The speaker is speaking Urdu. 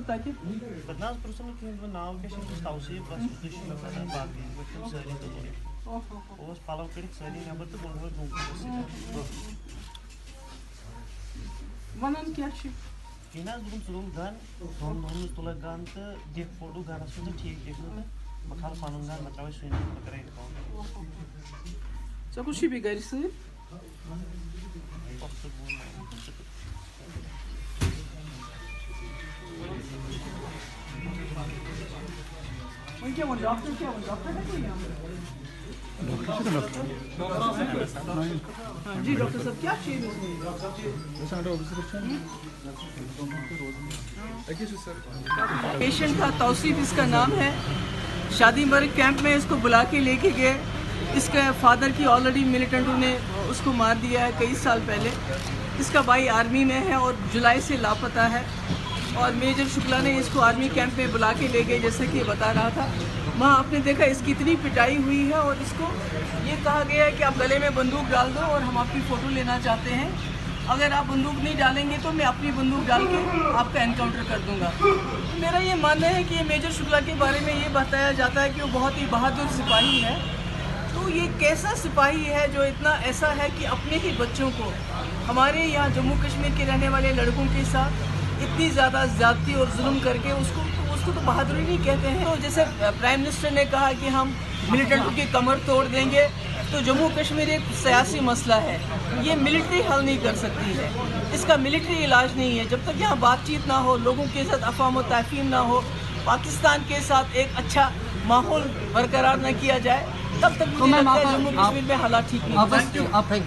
تاکہ بدناز پرسن کہ نام کیا توصیف بس دشمن کران باقی وقت ساری تو اوس پلو کڑک ساری نبر تو بن گوٚو ونان کیا چھ یہ نا دوٚپُن ژٕ روٚن گن دۄن دۄہن منٛز تُلکھ گن تہٕ دِکھ فوٹو گنس منٛز ٹھیٖک دِکھ نہٕ تہٕ بہٕ کھالہٕ پنُن گن بہٕ ترٛاوے سُے بہٕ کرے ژےٚ کُس چھی بیٚیہِ گرِ سۭتۍ وۄنۍ کیٛاہ ووٚن ڈاکٹر کیٛاہ ووٚن ڈاکٹر ہٮ۪کو جی ڈاکٹر صاحب کیا پیشنٹ تھا توصیف اس کا نام ہے شادی مرگ کیمپ میں اس کو بلا کے لے کے گئے اس کے فادر کی آلریڈی ملیٹنٹوں نے اس کو مار دیا ہے کئی سال پہلے اس کا بھائی آرمی میں ہے اور جولائی سے لاپتہ ہے اور میجر شکلا نے اس کو آرمی کیمپ میں بلا کے لے گئے جیسا کہ بتا رہا تھا وہاں آپ نے دیکھا اس کی اتنی پٹائی ہوئی ہے اور اس کو یہ کہا گیا ہے کہ آپ گلے میں بندوق ڈال دو اور ہم آپ کی فوٹو لینا چاہتے ہیں اگر آپ بندوق نہیں ڈالیں گے تو میں اپنی بندوق ڈال کے آپ کا انکاؤنٹر کر دوں گا میرا یہ ماننا ہے کہ میجر شکلا کے بارے میں یہ بتایا جاتا ہے کہ وہ بہت ہی بہادر سپاہی ہے تو یہ کیسا سپاہی ہے جو اتنا ایسا ہے کہ اپنے ہی بچوں کو ہمارے یہاں جموں کشمیر کے رہنے والے لڑکوں کے ساتھ اتنی زیادہ زیادتی اور ظلم کر کے اس کو تو بہادری نہیں کہتے ہیں تو جیسے پرائم منسٹر نے کہا کہ ہم ملیٹنٹوں کی کمر توڑ دیں گے تو جموں کشمیر ایک سیاسی مسئلہ ہے یہ ملٹری حل نہیں کر سکتی ہے اس کا ملٹری علاج نہیں ہے جب تک یہاں بات چیت نہ ہو لوگوں کے ساتھ افہام و تفہیم نہ ہو پاکستان کے ساتھ ایک اچھا ماحول برقرار نہ کیا جائے تب تک مجھے لگتا ہے جموں کشمیر میں حالات ٹھیک نہیں